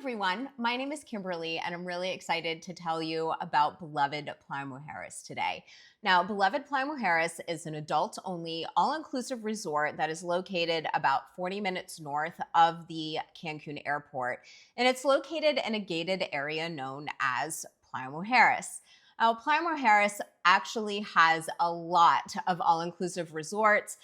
everyone, my name is Kimberly and I'm really excited to tell you about beloved Playa Mujeres today. Now, beloved Playa Mujeres is an adult-only, all-inclusive resort that is located about 40 minutes north of the Cancun airport, and it's located in a gated area known as Playa Mujeres. Now, Playa Mujeres actually has a lot of all-inclusive resorts,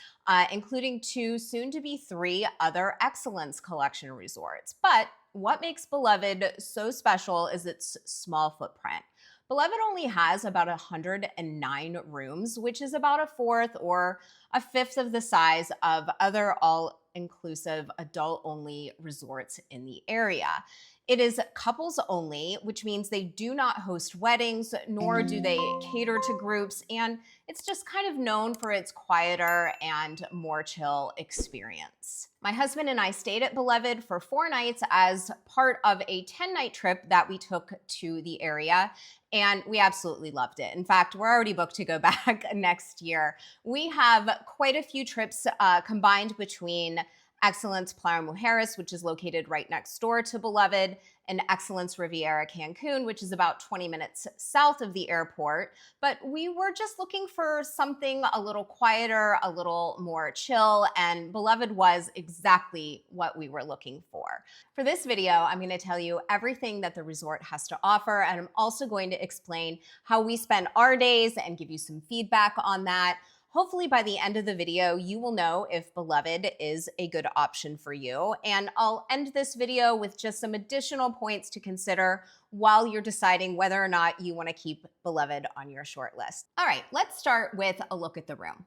including two, soon to be three other Excellence Collection resorts. But what makes Beloved so special is its small footprint. Beloved only has about 109 rooms, which is about a fourth or a fifth of the size of other all inclusive adult only resorts in the area. It is couples only, which means they do not host weddings, nor do they cater to groups, and it's just kind of known for its quieter and more chill experience. My husband and I stayed at Beloved for 4 nights as part of a 10-night trip that we took to the area, and we absolutely loved it. In fact, we're already booked to go back next year. We have quite a few trips combined between Excellence Playa Mujeres, which is located right next door to Beloved, and Excellence Riviera Cancun, which is about 20 minutes south of the airport. But we were just looking for something a little quieter, a little more chill, and Beloved was exactly what we were looking for. For this video, I'm going to tell you everything that the resort has to offer, and I'm also going to explain how we spend our days and give you some feedback on that. Hopefully by the end of the video, you will know if Beloved is a good option for you. And I'll end this video with just some additional points to consider while you're deciding whether or not you want to keep Beloved on your short list. All right, let's start with a look at the room.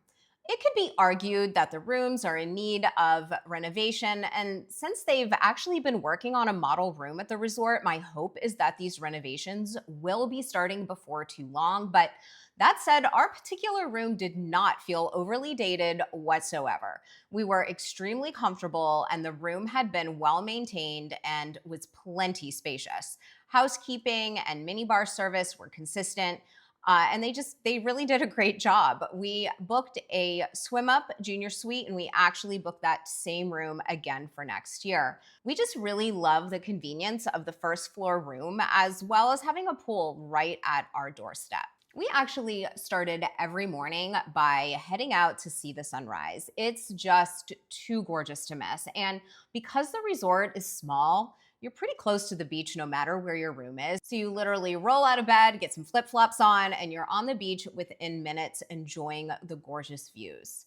It could be argued that the rooms are in need of renovation, and since they've actually been working on a model room at the resort, my hope is that these renovations will be starting before too long. But that said, our particular room did not feel overly dated whatsoever. We were extremely comfortable, and the room had been well maintained and was plenty spacious. Housekeeping and minibar service were consistent. And they really did a great job. We booked a swim up junior suite, and we actually booked that same room again for next year. We just really love the convenience of the first floor room, as well as having a pool right at our doorstep. We actually started every morning by heading out to see the sunrise. It's just too gorgeous to miss. And because the resort is small, you're pretty close to the beach no matter where your room is. So you literally roll out of bed, get some flip-flops on, and you're on the beach within minutes enjoying the gorgeous views.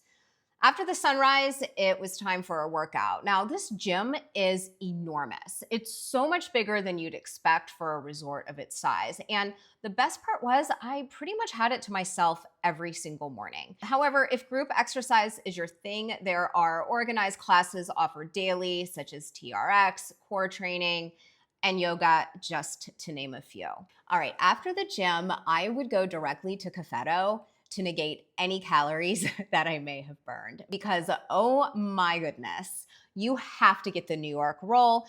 After the sunrise, it was time for a workout. Now, this gym is enormous. It's so much bigger than you'd expect for a resort of its size. And the best part was I pretty much had it to myself every single morning. However, if group exercise is your thing, there are organized classes offered daily, such as TRX, core training, and yoga, just to name a few. All right, after the gym, I would go directly to Cetto to negate any calories that I may have burned, because oh my goodness, you have to get the New York roll.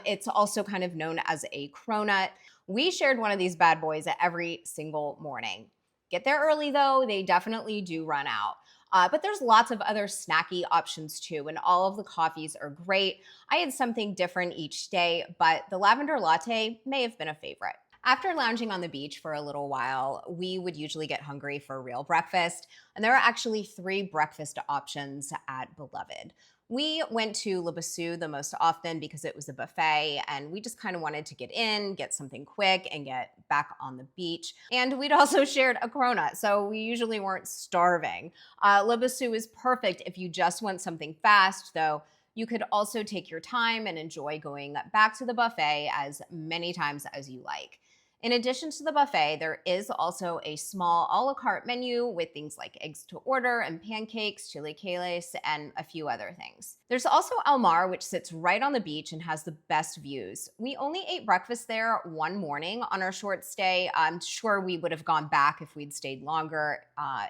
It's also kind of known as a cronut. We shared one of these bad boys every single morning. Get there early though, they definitely do run out. But there's lots of other snacky options too, and all of the coffees are great. I had something different each day, but the lavender latte may have been a favorite. After lounging on the beach for a little while, we would usually get hungry for a real breakfast, and there are actually 3 breakfast options at Beloved. We went to Le Bassou the most often because it was a buffet, and we just kind of wanted to get in, get something quick, and get back on the beach. And we'd also shared a cronut, so we usually weren't starving. Le Bassou is perfect if you just want something fast, though. You could also take your time and enjoy going back to the buffet as many times as you like. In addition to the buffet, there is also a small a la carte menu with things like eggs to order and pancakes, chilaquiles, and a few other things. There's also El Mar, which sits right on the beach and has the best views. We only ate breakfast there one morning on our short stay. I'm sure we would have gone back if we'd stayed longer.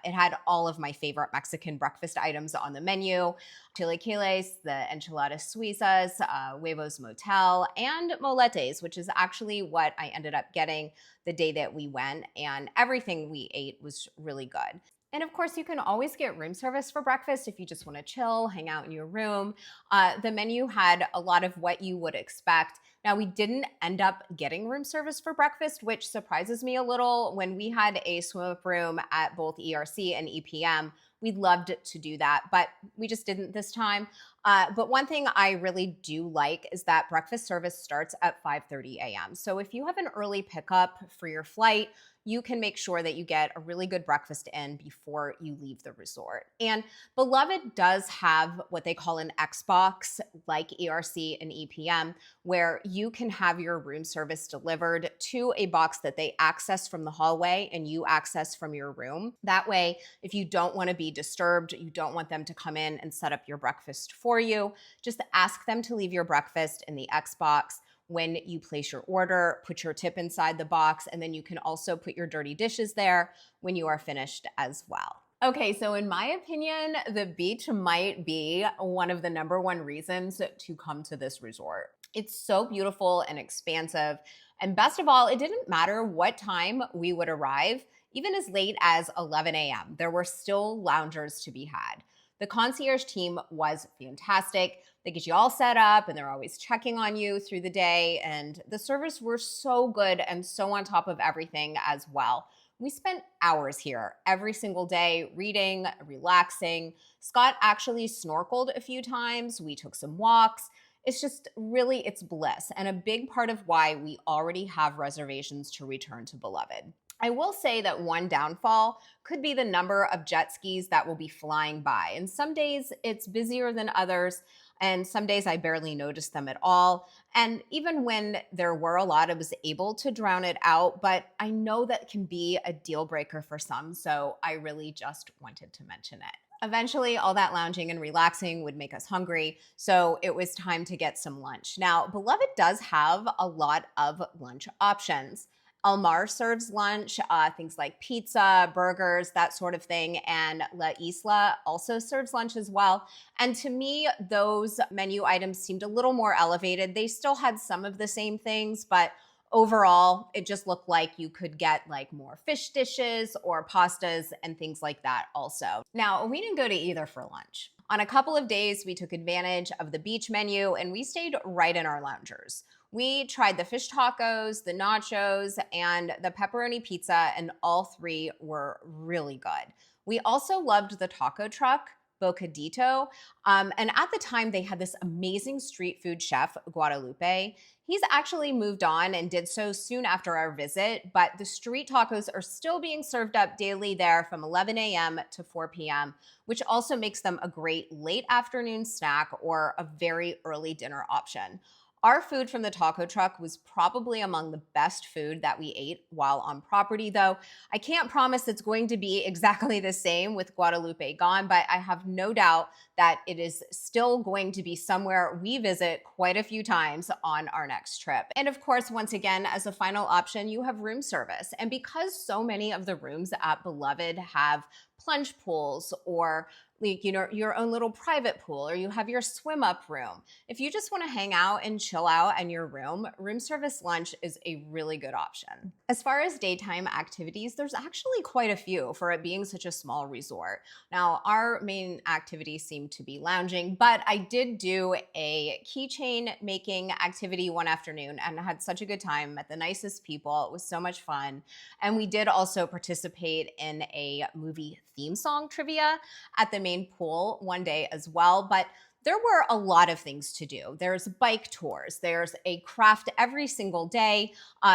It had all of my favorite Mexican breakfast items on the menu: chilaquiles, the enchiladas suizas, huevos motel, and moletes, which is actually what I ended up getting the day that we went, and everything we ate was really good. And of course, you can always get room service for breakfast if you just want to chill, hang out in your room. The menu had a lot of what you would expect. Now, we didn't end up getting room service for breakfast, which surprises me a little. When we had a swim up room at both ERC and EPM, we loved to do that, but we just didn't this time. But one thing I really do like is that breakfast service starts at 5:30 a.m. So if you have an early pickup for your flight, you can make sure that you get a really good breakfast in before you leave the resort. And Beloved does have what they call an Xbox, like ERC and EPM, where you can have your room service delivered to a box that they access from the hallway and you access from your room. That way, if you don't want to be disturbed, you don't want them to come in and set up your breakfast for you, just ask them to leave your breakfast in the Xbox. When you place your order, put your tip inside the box, and then you can also put your dirty dishes there when you are finished as well. Okay, so in my opinion, the beach might be one of the number one reasons to come to this resort. It's so beautiful and expansive. And best of all, it didn't matter what time we would arrive, even as late as 11 a.m., there were still loungers to be had. The concierge team was fantastic. They get you all set up and they're always checking on you through the day. And the servers were so good and so on top of everything as well. We spent hours here every single day reading, relaxing. Scott actually snorkeled a few times. We took some walks. It's just really, it's bliss and a big part of why we already have reservations to return to Beloved. I will say that one downfall could be the number of jet skis that will be flying by. And some days it's busier than others, and some days I barely noticed them at all. And even when there were a lot, I was able to drown it out, but I know that can be a deal breaker for some, so I really just wanted to mention it. Eventually, all that lounging and relaxing would make us hungry, so it was time to get some lunch. Now, Beloved does have a lot of lunch options. Almar serves lunch, things like pizza, burgers, that sort of thing. And La Isla also serves lunch as well. And to me, those menu items seemed a little more elevated. They still had some of the same things, but overall, it just looked like you could get like more fish dishes or pastas and things like that also. Now, we didn't go to either for lunch. On a couple of days, we took advantage of the beach menu and we stayed right in our loungers. We tried the fish tacos, the nachos, and the pepperoni pizza, and all three were really good. We also loved the taco truck, Bocadito. And at the time, they had this amazing street food chef, Guadalupe. He's actually moved on and did so soon after our visit, but the street tacos are still being served up daily there from 11 a.m. to 4 p.m., which also makes them a great late afternoon snack or a very early dinner option. Our food from the taco truck was probably among the best food that we ate while on property, though. I can't promise it's going to be exactly the same with Guadalupe gone, but I have no doubt that it is still going to be somewhere we visit quite a few times on our next trip. And of course, once again, as a final option, you have room service. And because so many of the rooms at Beloved have plunge pools or your own little private pool, or you have your swim up room. If you just want to hang out and chill out in your room service lunch is a really good option. As far as daytime activities, there's actually quite a few for it being such a small resort. Now, our main activities seem to be lounging, but I did do a keychain making activity one afternoon and had such a good time, met the nicest people. It was so much fun. And we did also participate in a movie theme song trivia at the main pool one day as well, but there were a lot of things to do. There's bike tours, there's a craft every single day.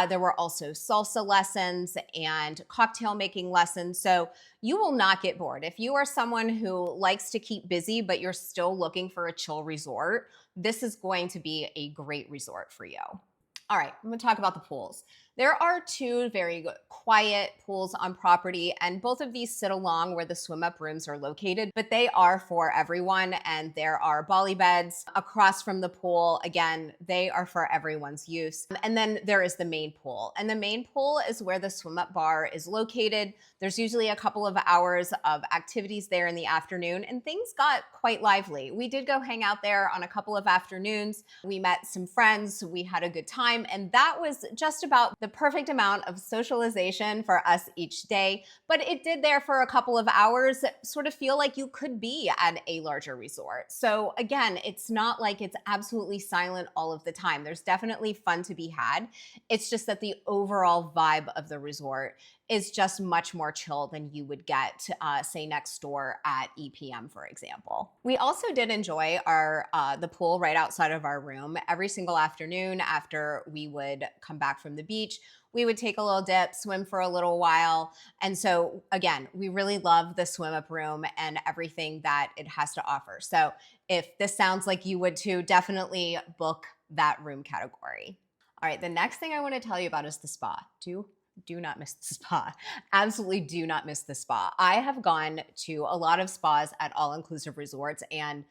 There were also salsa lessons and cocktail making lessons. So you will not get bored. If you are someone who likes to keep busy, but you're still looking for a chill resort, this is going to be a great resort for you. All right, I'm gonna talk about the pools. There are two very quiet pools on property, and both of these sit along where the swim up rooms are located, but they are for everyone, and there are bolly beds across from the pool. Again, they are for everyone's use. And then there is the main pool, and the main pool is where the swim up bar is located. There's usually a couple of hours of activities there in the afternoon, and things got quite lively. We did go hang out there on a couple of afternoons. We met some friends, we had a good time time. And that was just about the perfect amount of socialization for us each day. But it did there for a couple of hours sort of feel like you could be at a larger resort. So again, it's not like it's absolutely silent all of the time. There's definitely fun to be had. It's just that the overall vibe of the resort is just much more chill than you would get, say, next door at EPM, for example. We also did enjoy the pool right outside of our room. Every single afternoon after we would come back from the beach, we would take a little dip, swim for a little while. And so again, we really love the swim up room and everything that it has to offer. So if this sounds like you would too, definitely book that room category. All right, the next thing I want to tell you about is the spa. Do not miss the spa. Absolutely do not miss the spa. I have gone to a lot of spas at all-inclusive resorts, and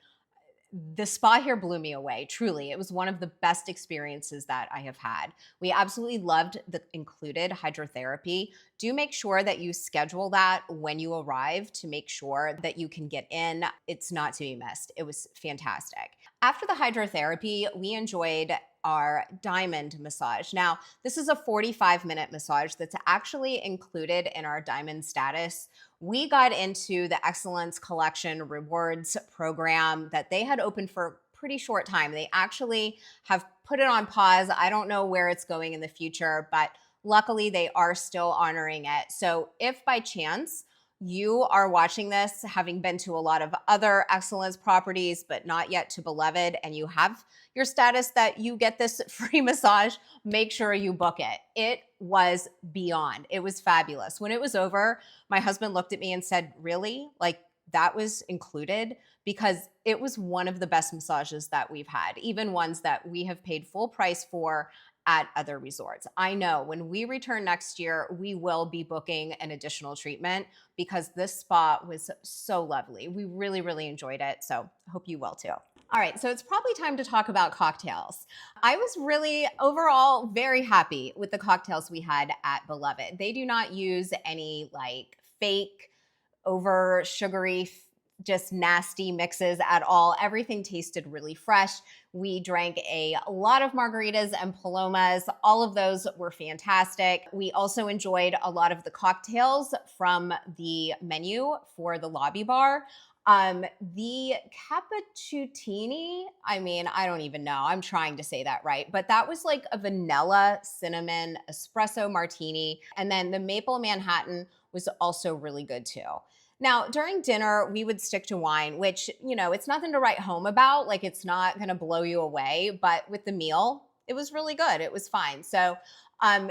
the spa here blew me away. Truly, it was one of the best experiences that I have had. We absolutely loved the included hydrotherapy. Do make sure that you schedule that when you arrive to make sure that you can get in. It's not to be missed. It was fantastic. After the hydrotherapy, we enjoyed our diamond massage. Now, this is a 45-minute massage that's actually included in our diamond status. We got into the Excellence Collection Rewards program that they had opened for a pretty short time. They actually have put it on pause. I don't know where it's going in the future, but luckily they are still honoring it. So if by chance you are watching this, having been to a lot of other Excellence properties, but not yet to Beloved, and you have your status that you get this free massage, make sure you book it. It was beyond. It was fabulous. When it was over, my husband looked at me and said, "Really? Like that was included?" Because it was one of the best massages that we've had, even ones that we have paid full price for at other resorts. I know when we return next year, we will be booking an additional treatment because this spa was so lovely. We really, really enjoyed it. So I hope you will too. All right, so it's probably time to talk about cocktails. I was really overall very happy with the cocktails we had at Beloved. They do not use any like fake, over sugary, just nasty mixes at all. Everything tasted really fresh. We drank a lot of margaritas and palomas. All of those were fantastic. We also enjoyed a lot of the cocktails from the menu for the lobby bar. The cappuccini, I mean, I don't even know. I'm trying to say that right, but that was like a vanilla cinnamon espresso martini. And then the maple Manhattan was also really good too. Now, during dinner, we would stick to wine, which, you know, it's nothing to write home about. Like, it's not going to blow you away. But with the meal, it was really good. It was fine. So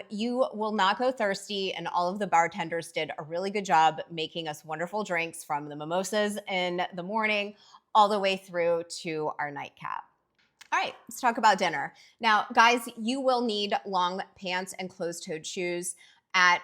you will not go thirsty. And all of the bartenders did a really good job making us wonderful drinks from the mimosas in the morning all the way through to our nightcap. All right, let's talk about dinner. Now, guys, you will need long pants and closed-toed shoes at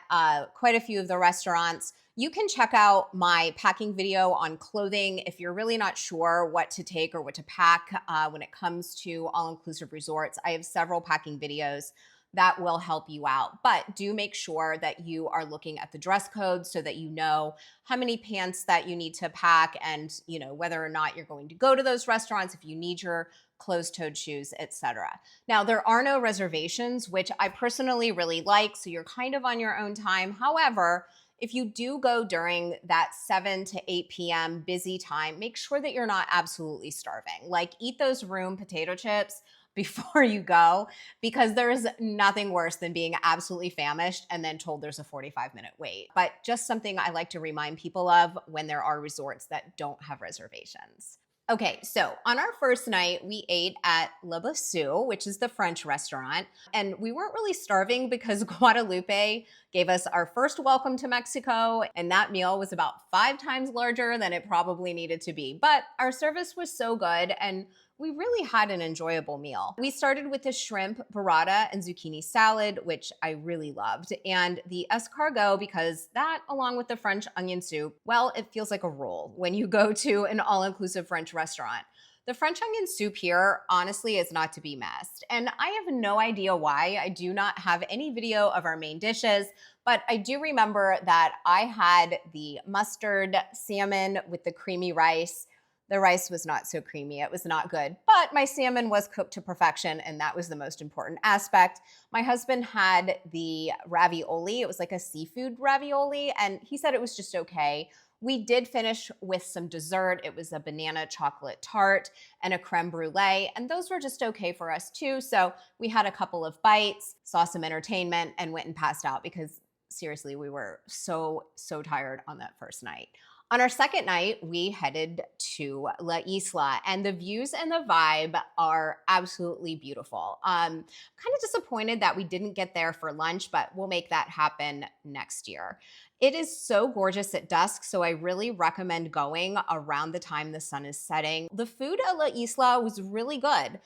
quite a few of the restaurants. You can check out my packing video on clothing if you're really not sure what to take or what to pack when it comes to all-inclusive resorts. I have several packing videos that will help you out. But do make sure that you are looking at the dress code so that you know how many pants that you need to pack and, you know, whether or not you're going to go to those restaurants, if you need your closed-toed shoes, etc. Now, there are no reservations, which I personally really like, so you're kind of on your own time. However, if you do go during that 7 to 8 p.m. busy time, make sure that you're not absolutely starving. Like, eat those room potato chips before you go, because there is nothing worse than being absolutely famished and then told there's a 45-minute wait. But just something I like to remind people of when there are resorts that don't have reservations. Okay, so on our first night, we ate at Le Bossu, which is the French restaurant, and we weren't really starving because Guadalupe gave us our first welcome to Mexico, and that meal was about 5 times larger than it probably needed to be. But our service was so good, and we really had an enjoyable meal. We started with the shrimp burrata and zucchini salad, which I really loved, and the escargot because that, along with the French onion soup, well, it feels like a roll when you go to an all-inclusive French restaurant. The French onion soup here, honestly, is not to be missed. And I have no idea why. I do not have any video of our main dishes, but I do remember that I had the mustard salmon with the creamy rice, The rice was not so creamy. It was not good, but my salmon was cooked to perfection, and that was the most important aspect. My husband had the ravioli. It was like a seafood ravioli, and he said it was just okay. We did finish with some dessert. It was a banana chocolate tart and a creme brulee, and those were just okay for us too. So we had a couple of bites, saw some entertainment, and went and passed out because seriously, we were so tired on that first night. On our second night, we headed to La Isla, and the views and the vibe are absolutely beautiful. Kind of disappointed that we didn't get there for lunch, but we'll make that happen next year. It is so gorgeous at dusk, so I really recommend going around the time the sun is setting. The food at La Isla was really good.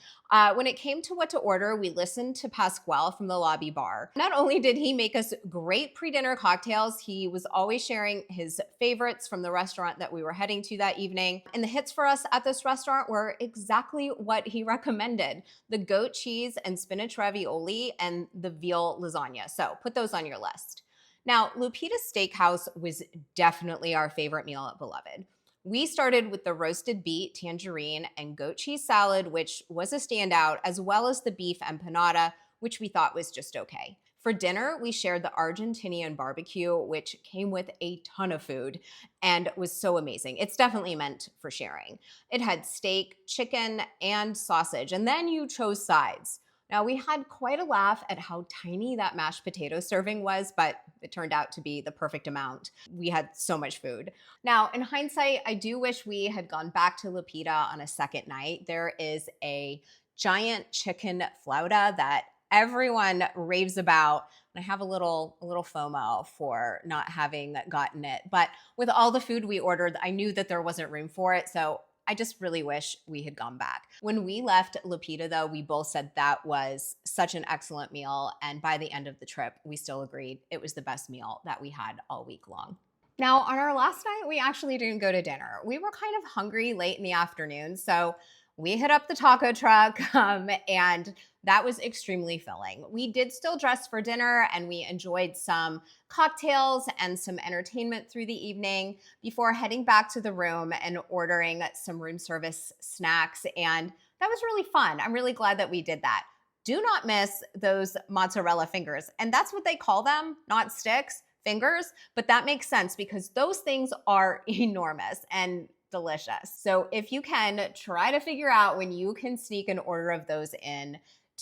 When it came to what to order, we listened to Pasquale from the lobby bar. Not only did he make us great pre-dinner cocktails, he was always sharing his favorites from the restaurant that we were heading to that evening. And the hits for us at this restaurant were exactly what he recommended: the goat cheese and spinach ravioli and the veal lasagna. So put those on your list. Now, Lupita's Steakhouse was definitely our favorite meal at Beloved. We started with the roasted beet, tangerine, and goat cheese salad, which was a standout, as well as the beef empanada, which we thought was just okay. For dinner, we shared the Argentinian barbecue, which came with a ton of food and was so amazing. It's definitely meant for sharing. It had steak, chicken, and sausage, and then you chose sides. Now, we had quite a laugh at how tiny that mashed potato serving was, but it turned out to be the perfect amount. We had so much food. Now, in hindsight, I do wish we had gone back to Lupita on a second night. There is a giant chicken flauta that everyone raves about. I have a little FOMO for not having gotten it. But with all the food we ordered, I knew that there wasn't room for it. So I just really wish we had gone back. When we left Lupita, though, we both said that was such an excellent meal. And by the end of the trip, we still agreed it was the best meal that we had all week long. Now, on our last night, we actually didn't go to dinner. We were kind of hungry late in the afternoon, so we hit up the taco truck, and that was extremely filling. We did still dress for dinner, and we enjoyed some cocktails and some entertainment through the evening before heading back to the room and ordering some room service snacks, and that was really fun. I'm really glad that we did that. Do not miss those mozzarella fingers, and that's what they call them, not sticks, fingers, but that makes sense because those things are enormous and delicious. So if you can, try to figure out when you can sneak an order of those in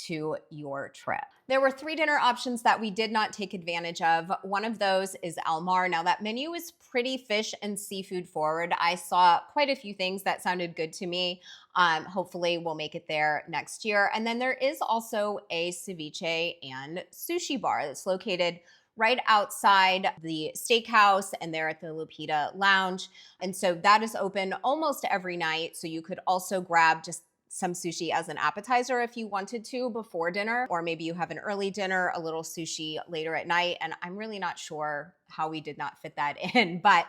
to your trip. There were 3 dinner options that we did not take advantage of. One of those is Al Mar. Now that menu is pretty fish and seafood forward. I saw quite a few things that sounded good to me. Hopefully we'll make it there next year. And then there is also a ceviche and sushi bar that's located right outside the steakhouse and there at the Lupita Lounge. And so that is open almost every night. So you could also grab just some sushi as an appetizer if you wanted to before dinner, or maybe you have an early dinner, a little sushi later at night. And I'm really not sure how we did not fit that in, but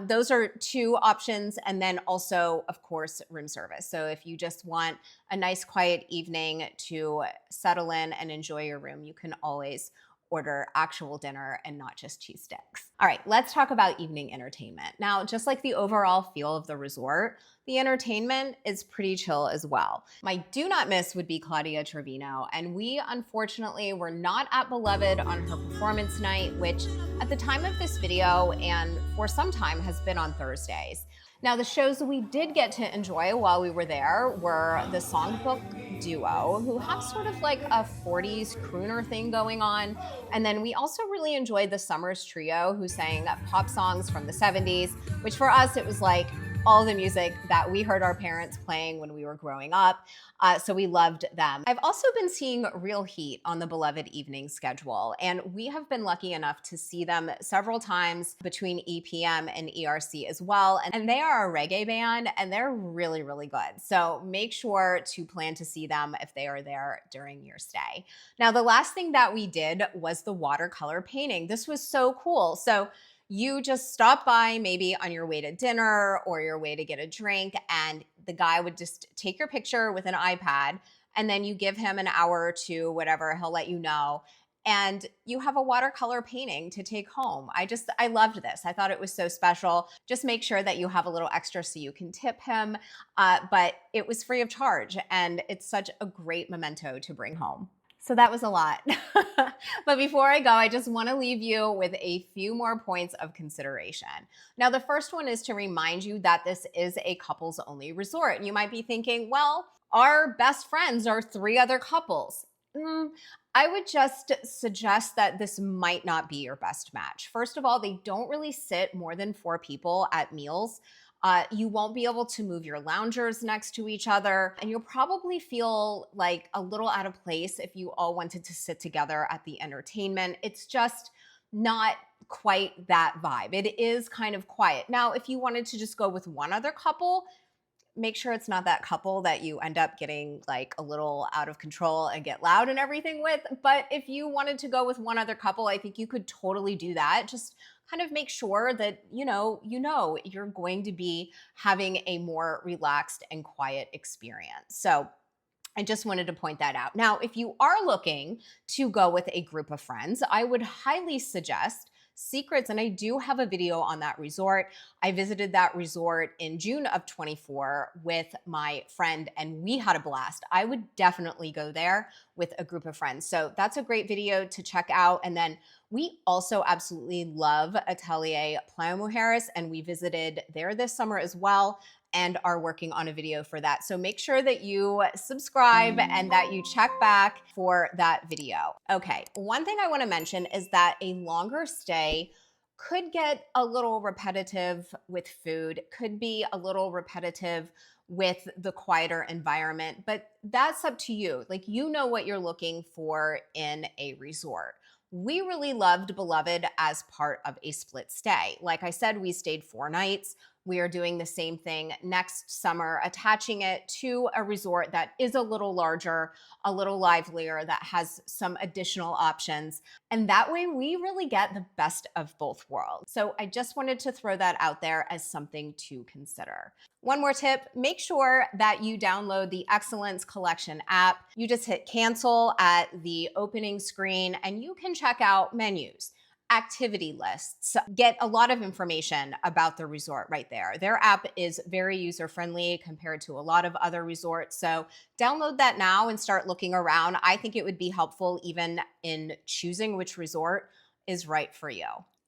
those are 2 options. And then also, of course, room service. So if you just want a nice quiet evening to settle in and enjoy your room, you can always order actual dinner and not just cheese sticks. All right, let's talk about evening entertainment. Now, just like the overall feel of the resort, the entertainment is pretty chill as well. My do not miss would be Claudia Trevino, and we unfortunately were not at Beloved on her performance night, which at the time of this video and for some time has been on Thursdays. Now, the shows we did get to enjoy while we were there were the Songbook Duo, who have sort of like a 40s crooner thing going on. And then we also really enjoyed the Summers Trio, who sang pop songs from the 70s, which for us, it was like all the music that we heard our parents playing when we were growing up. So we loved them. I've also been seeing Real Heat on the Beloved evening schedule, and we have been lucky enough to see them several times between EPM and ERC as well. And they are a reggae band, and they're really, really good. So make sure to plan to see them if they are there during your stay. Now, the last thing that we did was the watercolor painting. This was so cool. So you just stop by maybe on your way to dinner or your way to get a drink, and the guy would just take your picture with an iPad, and then you give him an hour or two, whatever, he'll let you know. and you have a watercolor painting to take home. I loved this. I thought it was so special. Just make sure that you have a little extra so you can tip him. But it was free of charge, and it's such a great memento to bring home. So that was a lot. But before I go, I just want to leave you with a few more points of consideration. Now, the first one is to remind you that this is a couples only resort. And you might be thinking, well, our best friends are 3 other couples. I would just suggest that this might not be your best match. First of all, they don't really sit more than 4 people at meals. You won't be able to move your loungers next to each other, and you'll probably feel like a little out of place if you all wanted to sit together at the entertainment. It's just not quite that vibe. It is kind of quiet. Now, if you wanted to just go with one other couple, make sure it's not that couple that you end up getting like a little out of control and get loud and everything with. But if you wanted to go with one other couple, I think you could totally do that. Just kind of make sure that you're going to be having a more relaxed and quiet experience. So I just wanted to point that out. Now, if you are looking to go with a group of friends, I would highly suggest Secrets, and I do have a video on that resort. I visited that resort in June of 24 with my friend, and we had a blast. I would definitely go there with a group of friends. So that's a great video to check out. And then we also absolutely love Atelier Playa Mujeres, and we visited there this summer as well, and are working on a video for that. So make sure that you subscribe and that you check back for that video. Okay, one thing I want to mention is that a longer stay could get a little repetitive with food, could be a little repetitive with the quieter environment, but that's up to you. Like, you know what you're looking for in a resort. We really loved Beloved as part of a split stay. Like I said, we stayed 4 nights. We are doing the same thing next summer, attaching it to a resort that is a little larger, a little livelier, that has some additional options. And that way we really get the best of both worlds. So I just wanted to throw that out there as something to consider. One more tip, make sure that you download the Excellence Collection app. You just hit cancel at the opening screen and you can check out menus, activity lists, get a lot of information about the resort right there. Their app is very user-friendly compared to a lot of other resorts. So download that now and start looking around. I think it would be helpful even in choosing which resort is right for you.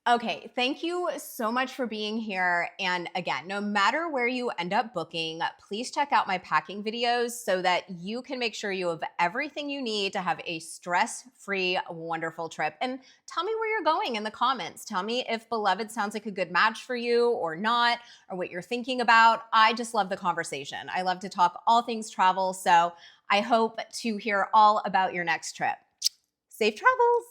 Okay, thank you so much for being here. And again, no matter where you end up booking, please check out my packing videos so that you can make sure you have everything you need to have a stress-free, wonderful trip. And tell me where you're going in the comments. Tell me if Beloved sounds like a good match for you or not, or what you're thinking about. I just love the conversation. I love to talk all things travel. So I hope to hear all about your next trip. Safe travels.